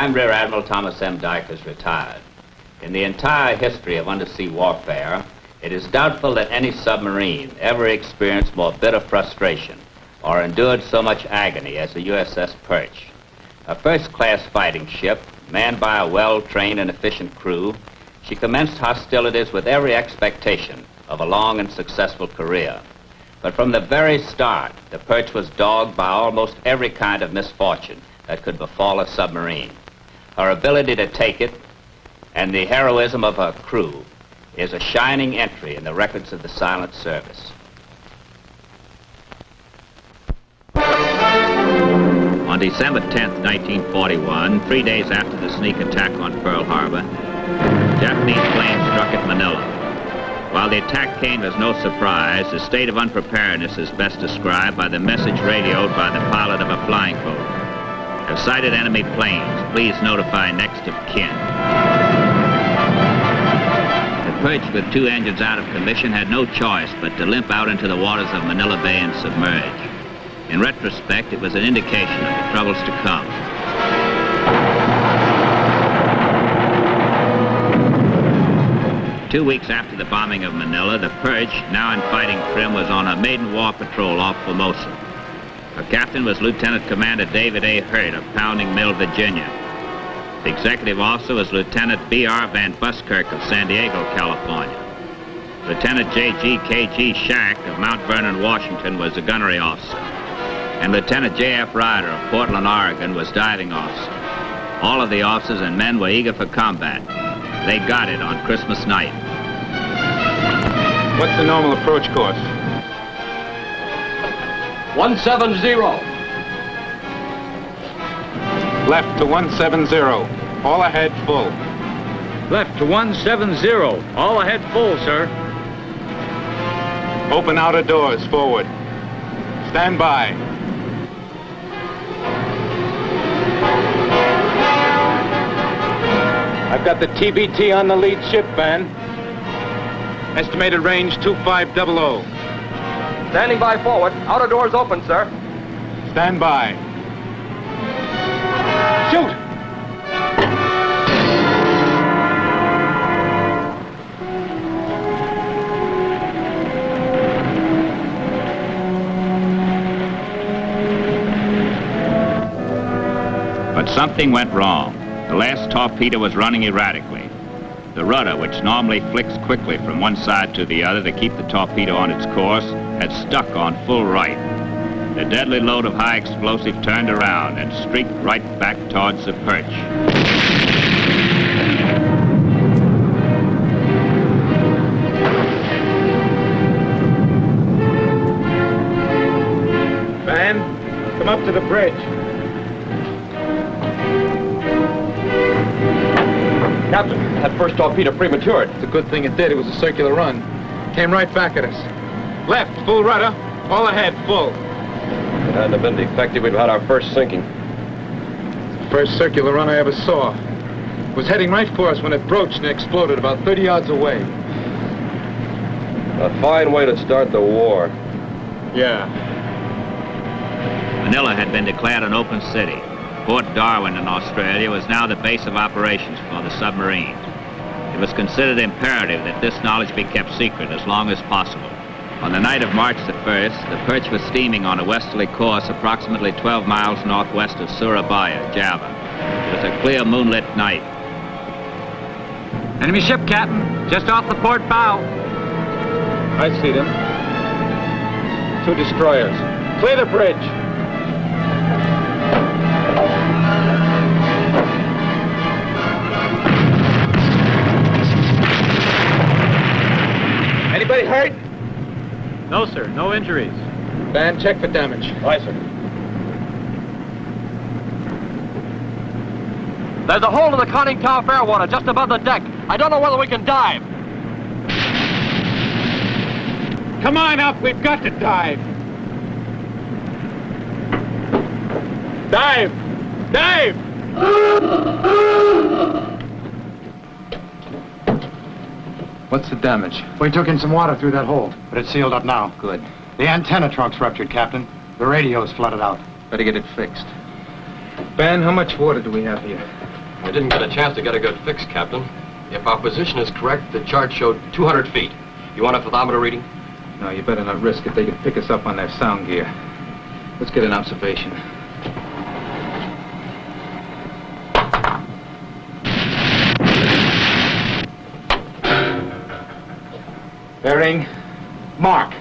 I'm Rear Admiral Thomas M. Dykers, retired. In the entire history of undersea warfare, it is doubtful that any submarine ever experienced more bitter frustration or endured so much agony as the USS Perch. A first-class fighting ship, manned by a well-trained and efficient crew, she commenced hostilities with every expectation of a long and successful career. But from the very start, the Perch was dogged by almost every kind of misfortune that could befall a submarine. Her ability to take it and the heroism of her crew is a shining entry in the records of the silent service. On December 10th, 1941, 3 days after the sneak attack on Pearl Harbor, Japanese planes struck at Manila. While the attack came as no surprise, the state of unpreparedness is best described by the message radioed by the pilot of a flying boat. Have sighted enemy planes. Please notify next of kin. The Perch, with 2 engines out of commission, had no choice but to limp out into the waters of Manila Bay and submerge. In retrospect, it was an indication of the troubles to come. Two weeks after the bombing of Manila, the Perch, now in fighting trim, was on a maiden war patrol off Formosa. Her captain was Lieutenant Commander David A. Hurt of Pounding Mill, Virginia. The executive officer was Lieutenant B.R. Van Buskirk of San Diego, California. Lieutenant J.G.K.G. Shack of Mount Vernon, Washington, was the gunnery officer. And Lieutenant J.F. Ryder of Portland, Oregon, was diving officer. All of the officers and men were eager for combat. They got it on Christmas night. What's the normal approach course? 170. Left to 170. All ahead, full. Left to 170. All ahead full, sir. Open outer doors, forward. Stand by. I've got the TBT on the lead ship, Van. Estimated range 2500. Standing by forward. Outer doors open, sir. Stand by. Shoot! But something went wrong. The last torpedo was running erratically. The rudder, which normally flicks quickly from one side to the other to keep the torpedo on its course, had stuck on full right. The deadly load of high explosive turned around and streaked right back towards the Perch. Van, come up to the bridge. Captain, that first torpedo prematured. It's a good thing it did. It was a circular run. Came right back at us. Left, full rudder. All ahead, full. If it hadn't have been defective, we'd have had our first sinking. First circular run I ever saw. It was heading right for us when it broached and exploded about 30 yards away. A fine way to start the war. Yeah. Manila had been declared an open city. Port Darwin in Australia was now the base of operations for the submarine. It was considered imperative that this knowledge be kept secret as long as possible. On the night of March the 1st, the Perch was steaming on a westerly course approximately 12 miles northwest of Surabaya, Java. It was a clear moonlit night. Enemy ship, Captain. Just off the port bow. I see them. 2 destroyers. Clear the bridge. Anybody hurt? No, sir. No injuries. Van, check for damage. Aye, sir. There's a hole in the conning tower fairwater just above the deck. I don't know whether we can dive. Come on up. We've got to dive. Dive! Dive! What's the damage? We took in some water through that hole, but it's sealed up now. Good. The antenna trunk's ruptured, Captain. The radio's flooded out. Better get it fixed. Ben, how much water do we have here? I didn't get a chance to get a good fix, Captain. If our position is correct, the chart showed 200 feet. You want a fathometer reading? No, you better not risk it. They could pick us up on their sound gear. Let's get an observation. Bearing. Mark.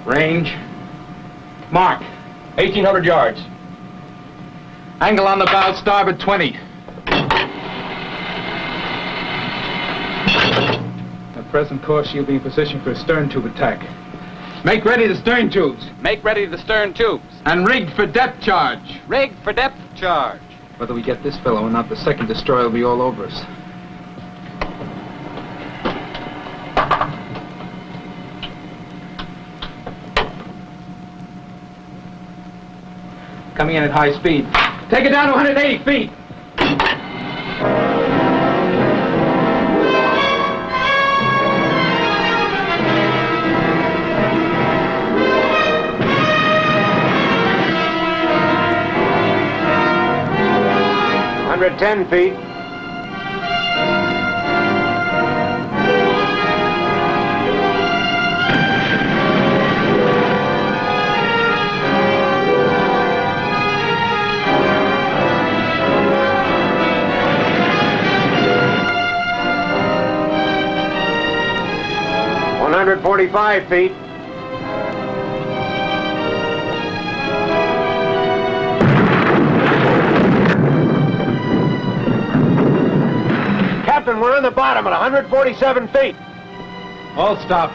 Range. Mark. 1,800 yards. Angle on the bow, starboard 20. At present course, you'll be in position for a stern tube attack. Make ready the stern tubes. Make ready the stern tubes. And rigged for depth charge. Rig for depth charge. Whether we get this fellow or not, the second destroyer will be all over us. Coming in at high speed. Take it down to 180 feet. $110 feet. $145 feet. Captain, we're on the bottom at 147 feet. All stop.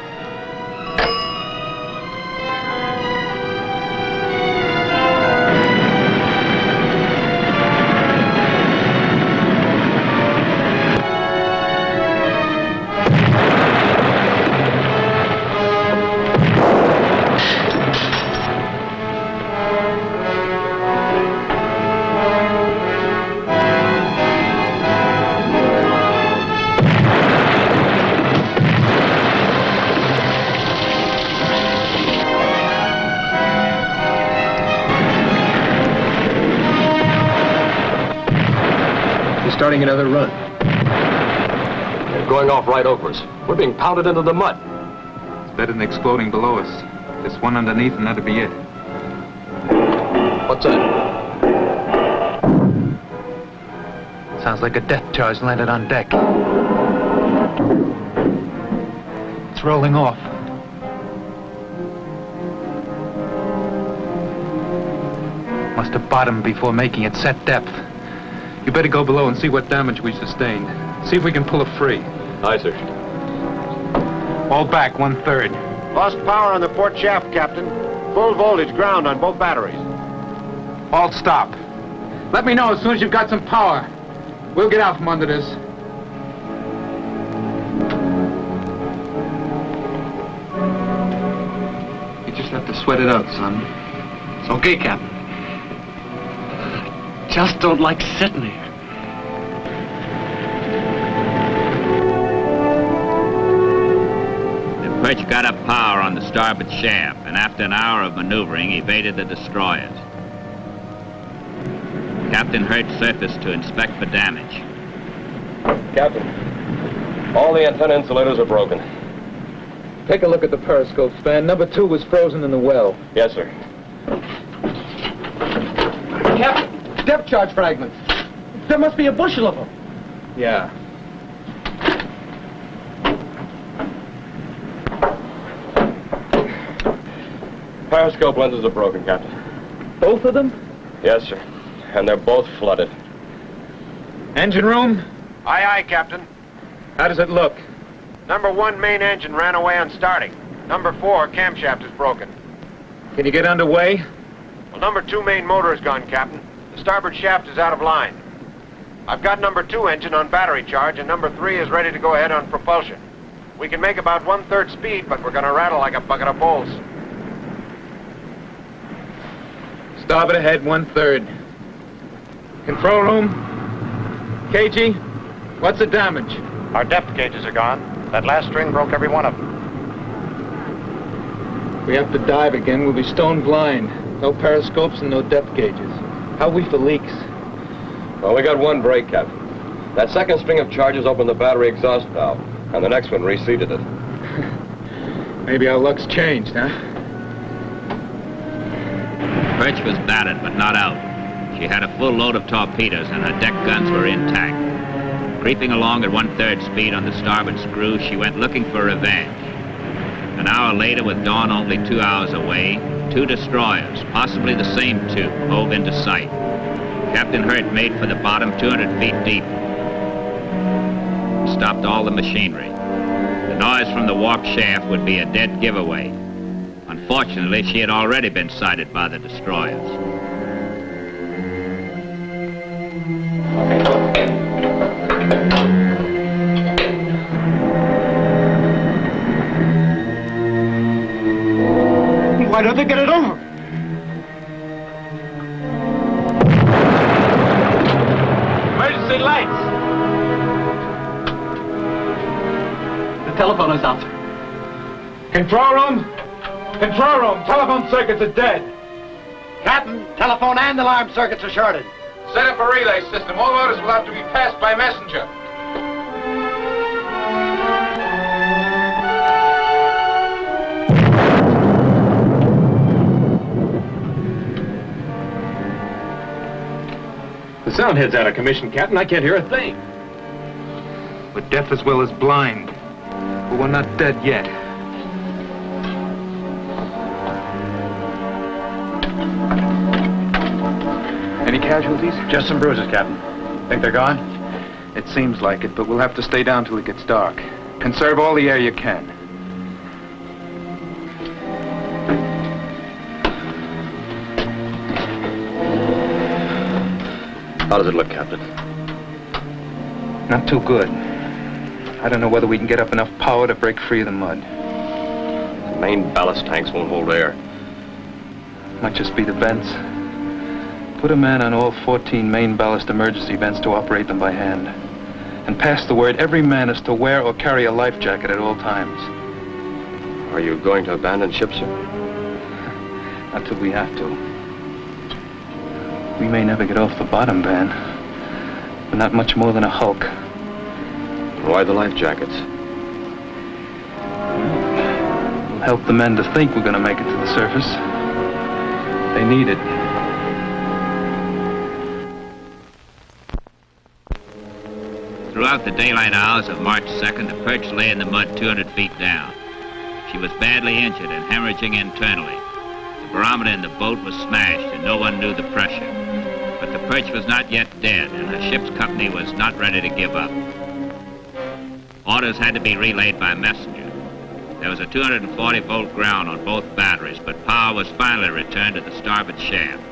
Starting another run. They're going off right over us. We're being pounded into the mud. It's better than exploding below us. This one underneath and that'll be it. What's that? Sounds like a depth charge landed on deck. It's rolling off. Must have bottomed before making its set depth. You better go below and see what damage we sustained. See if we can pull it free. Aye, sir. All back, 1/3. Lost power on the port shaft, Captain. Full voltage ground on both batteries. All stop. Let me know as soon as you've got some power. We'll get out from under this. You just have to sweat it out, son. It's okay, Captain. Just don't like sitting here. The Perch got up power on the starboard shaft, and after an hour of maneuvering, evaded the destroyers. Captain Hurt surfaced to inspect for damage. Captain, all the antenna insulators are broken. Take a look at the periscope span. Number 2 was frozen in the well. Yes, sir. Captain, depth charge fragments. There must be a bushel of them. Yeah. Periscope lenses are broken, Captain. Both of them? Yes, sir. And they're both flooded. Engine room? Aye, aye, Captain. How does it look? Number 1 main engine ran away on starting. Number 4 camshaft is broken. Can you get underway? Well, number 2 main motor is gone, Captain. The starboard shaft is out of line. I've got number 2 engine on battery charge, and number 3 is ready to go ahead on propulsion. We can make about 1/3 speed, but we're gonna rattle like a bucket of bowls. Starboard ahead, 1/3. Control room? KG, what's the damage? Our depth gauges are gone. That last string broke every one of them. If we have to dive again, we'll be stone blind. No periscopes and no depth gauges. How are we for leaks? Well, we got one break, Captain. That second string of charges opened the battery exhaust valve, and the next one reseated it. Maybe our luck's changed, huh? Perch was battered, but not out. She had a full load of torpedoes, and her deck guns were intact. Creeping along at 1/3 speed on the starboard screw, she went looking for revenge. An hour later, with dawn only 2 hours away, 2 destroyers, possibly the same 2, hove into sight. Captain Hurt made for the bottom 200 feet deep. Stopped all the machinery. The noise from the warp shaft would be a dead giveaway. Unfortunately, she had already been sighted by the destroyers. Why don't they get it over? Emergency lights! The telephone is out. Control room? Control room, telephone circuits are dead. Captain, telephone and alarm circuits are shorted. Set up a relay system. All orders will have to be passed by messenger. The sound head's out of commission, Captain. I can't hear a thing. We're deaf as well as blind. But we're not dead yet. Any casualties? Just some bruises, Captain. Think they're gone? It seems like it, but we'll have to stay down till it gets dark. Conserve all the air you can. How does it look, Captain? Not too good. I don't know whether we can get up enough power to break free of the mud. The main ballast tanks won't hold air. Might just be the vents. Put a man on all 14 main ballast emergency vents to operate them by hand. And pass the word, every man is to wear or carry a life jacket at all times. Are you going to abandon ship, sir? Until we have to. We may never get off the bottom, Van. We're not much more than a hulk. Why the life jackets? We'll help the men to think we're going to make it to the surface. They need it. Throughout the daylight hours of March 2nd, the Perch lay in the mud 200 feet down. She was badly injured and hemorrhaging internally. The barometer in the boat was smashed and no one knew the pressure. But the Perch was not yet dead and her ship's company was not ready to give up. Orders had to be relayed by messenger. There was a 240-volt ground on both batteries, but power was finally returned to the starboard shaft.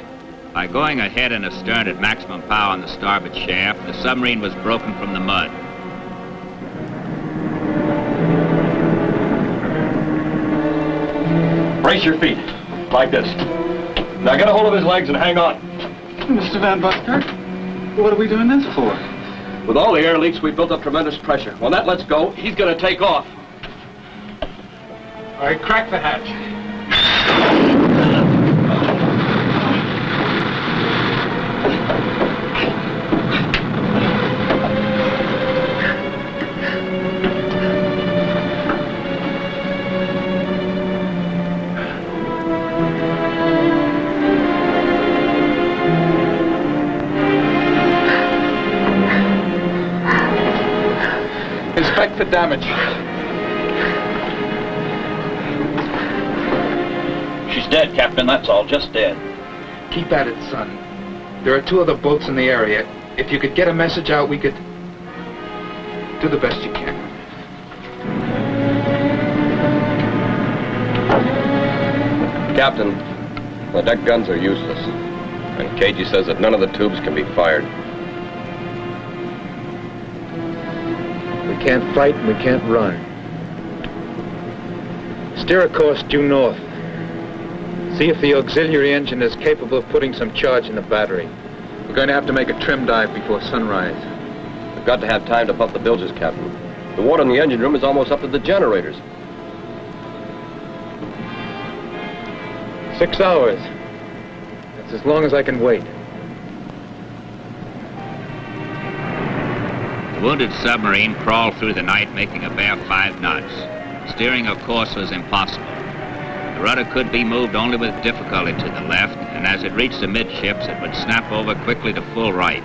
By going ahead and astern at maximum power on the starboard shaft, the submarine was broken from the mud. Brace your feet. Like this. Now get a hold of his legs and hang on. Mr. Van Busker, what are we doing this for? With all the air leaks, we built up tremendous pressure. When that lets go, he's going to take off. All right, crack the hatch. Inspect the damage. She's dead, Captain, that's all, just dead. Keep at it, son. There are 2 other boats in the area. If you could get a message out, we could do the best you can. Captain, the deck guns are useless. And Cagey says that none of the tubes can be fired. We can't fight and we can't run. Steer a course due north. See if the auxiliary engine is capable of putting some charge in the battery. We're going to have to make a trim dive before sunrise. We've got to have time to pump the bilges, Captain. The water in the engine room is almost up to the generators. 6 hours. That's as long as I can wait. The wounded submarine crawled through the night, making a bare 5 knots. Steering, of course, was impossible. The rudder could be moved only with difficulty to the left, and as it reached the midships, it would snap over quickly to full right.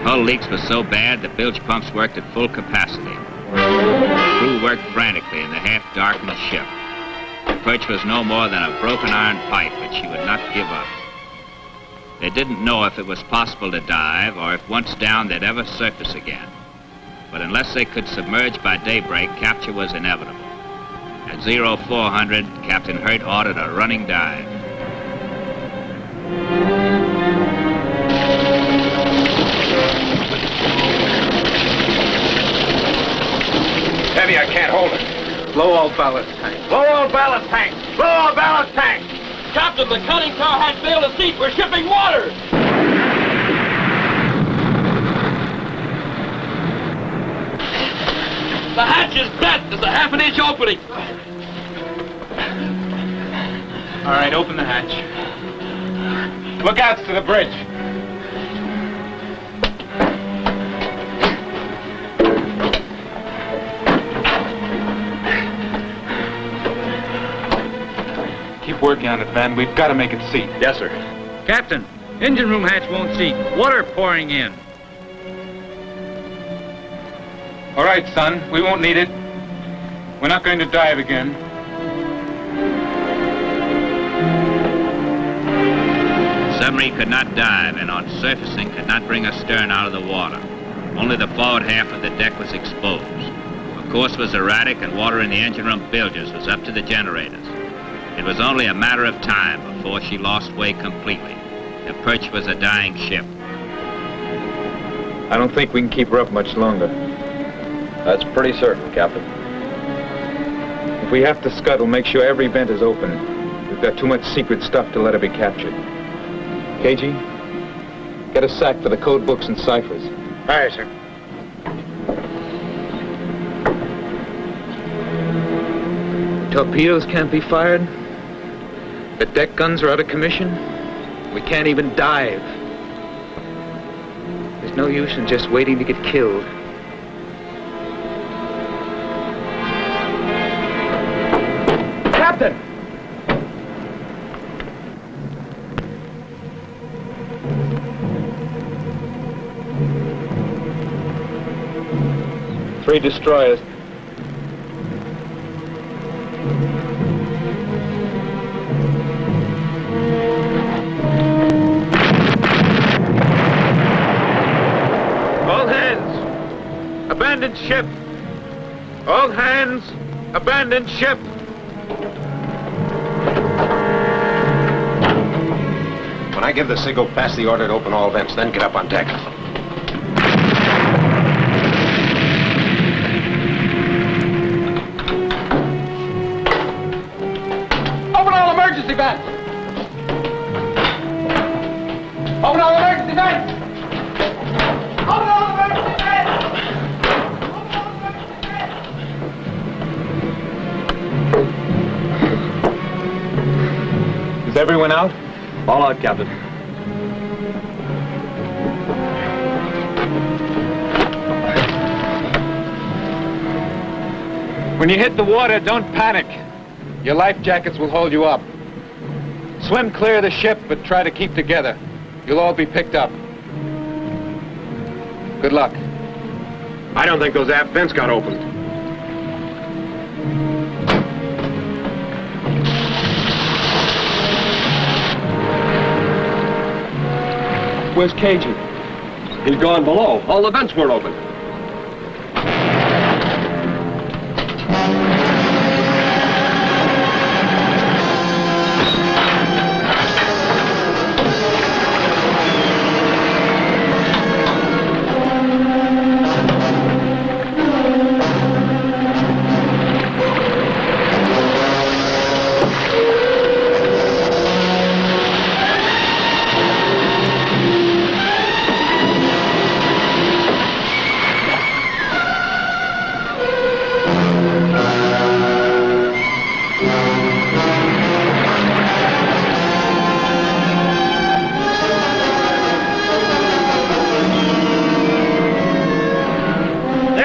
Hull leaks were so bad that bilge pumps worked at full capacity. The crew worked frantically in the half-darkened ship. The Perch was no more than a broken iron pipe, but she would not give up. They didn't know if it was possible to dive, or if once down they'd ever surface again. But unless they could submerge by daybreak, capture was inevitable. At 0400, Captain Hurt ordered a running dive. Heavy, I can't hold it. Blow all ballast tanks. Blow all ballast tanks! Blow all ballast tanks! Captain, the conning tower hatch failed to seat. We're shipping water! The hatch is bent. There's a half-an-inch opening. All right, open the hatch. Lookouts to the bridge. Keep working on it, Van. We've got to make it seat. Yes, sir. Captain, engine room hatch won't seat. Water pouring in. All right, son. We won't need it. We're not going to dive again. The submarine could not dive, and on surfacing could not bring her stern out of the water. Only the forward half of the deck was exposed. Her course was erratic, and water in the engine room bilges was up to the generators. It was only a matter of time before she lost way completely. The Perch was a dying ship. I don't think we can keep her up much longer. That's pretty certain, Captain. If we have to scuttle, make sure every vent is open. We've got too much secret stuff to let her be captured. KG, get a sack for the code books and ciphers. Aye, sir. Torpedoes can't be fired. The deck guns are out of commission. We can't even dive. There's no use in just waiting to get killed. Captain! Three destroyers. All hands! Abandoned ship! All hands! Abandoned ship! When I give the signal, pass the order to open all vents, then get up on deck. Open all emergency vents! Open all emergency vents! Open all emergency vents! Open all emergency vents! Is everyone out? All out, Captain. When you hit the water, don't panic. Your life jackets will hold you up. Swim clear of the ship, but try to keep together. You'll all be picked up. Good luck. I don't think those aft vents got opened. Where's KG? He's gone below. All the vents weren't open.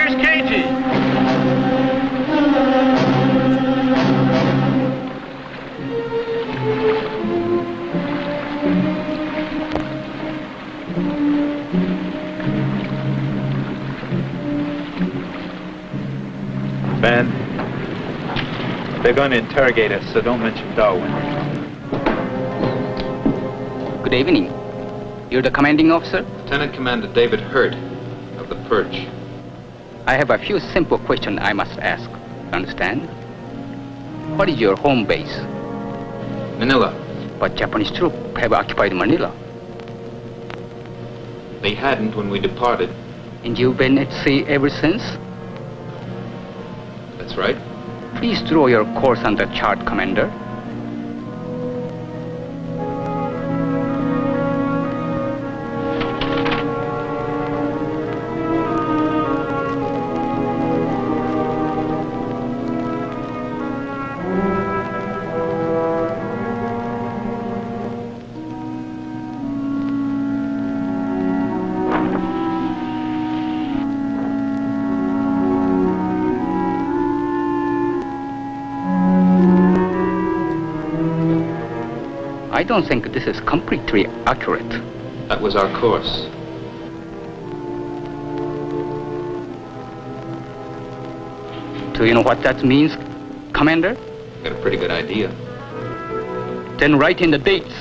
Where's Cagey? Ben, they're going to interrogate us, so don't mention Darwin. Good evening. You're the commanding officer? Lieutenant Commander David Hurt of the Perch. I have a few simple questions I must ask. Understand? What is your home base? Manila. But Japanese troops have occupied Manila. They hadn't when we departed. And you've been at sea ever since? That's right. Please draw your course on the chart, Commander. I don't think this is completely accurate. That was our course. Do you know what that means, Commander? Got a pretty good idea. Then write in the dates.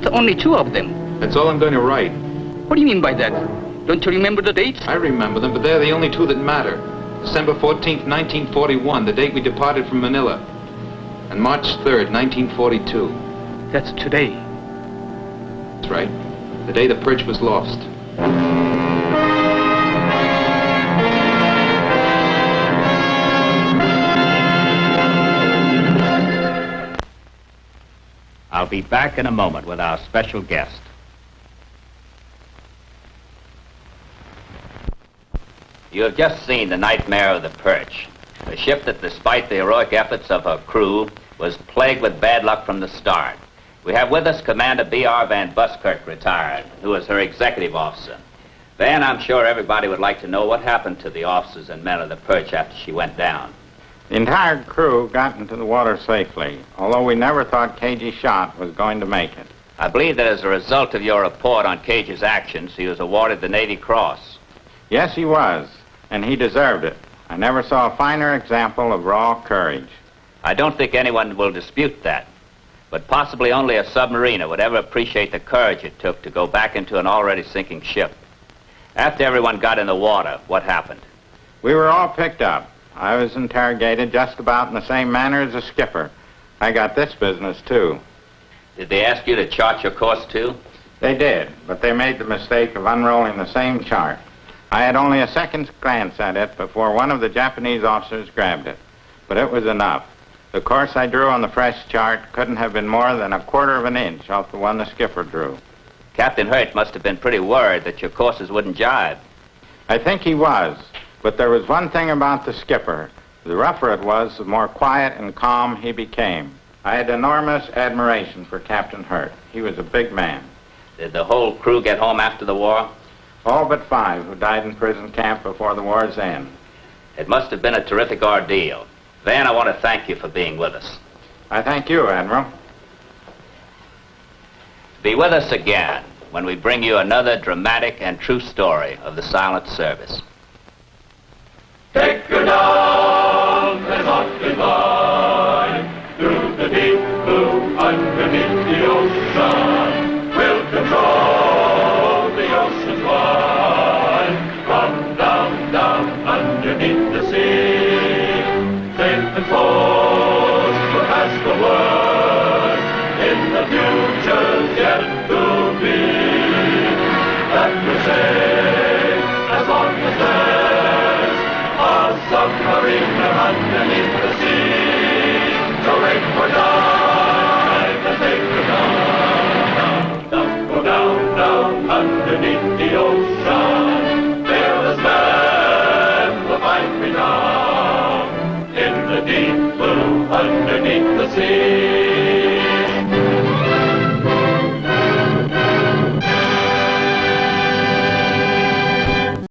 Only two of them. That's all I'm going to write. What do you mean by that? Don't you remember the dates? I remember them, but they're the only two that matter. December 14th, 1941, the date we departed from Manila. And March 3rd, 1942. That's today. That's right. The day the Perch was lost. I'll be back in a moment with our special guest. You have just seen the nightmare of the Perch, a ship that, despite the heroic efforts of her crew, was plagued with bad luck from the start. We have with us Commander B.R. Van Buskirk, retired, who is her executive officer. Van, I'm sure everybody would like to know what happened to the officers and men of the Perch after she went down. The entire crew got into the water safely, although we never thought Cagey Shot was going to make it. I believe that as a result of your report on Cage's actions, he was awarded the Navy Cross. Yes, he was, and he deserved it. I never saw a finer example of raw courage. I don't think anyone will dispute that, but possibly only a submariner would ever appreciate the courage it took to go back into an already sinking ship. After everyone got in the water, what happened? We were all picked up. I was interrogated just about in the same manner as the skipper. I got this business, too. Did they ask you to chart your course, too? They did, but they made the mistake of unrolling the same chart. I had only a second's glance at it before one of the Japanese officers grabbed it. But it was enough. The course I drew on the fresh chart couldn't have been more than 1/4 of an inch off the one the skipper drew. Captain Hurt must have been pretty worried that your courses wouldn't jibe. I think he was. But there was one thing about the skipper. The rougher it was, the more quiet and calm he became. I had enormous admiration for Captain Hurt. He was a big man. Did the whole crew get home after the war? All but 5 who died in prison camp before the war's end. It must have been a terrific ordeal. Van, I want to thank you for being with us. I thank you, Admiral. Be with us again when we bring you another dramatic and true story of the silent service. Take her down and up in line through the deep blue underneath the ocean. We'll control the ocean's wide from down, down underneath the sea. Safe and forth, we'll pass the word in the future's yet to be. That we're safe as long as there's a submarine, they're underneath the sea. So make for dive and take the down. Down, go down, down, underneath the ocean. Fearless man will find me now. In the deep blue, underneath the sea.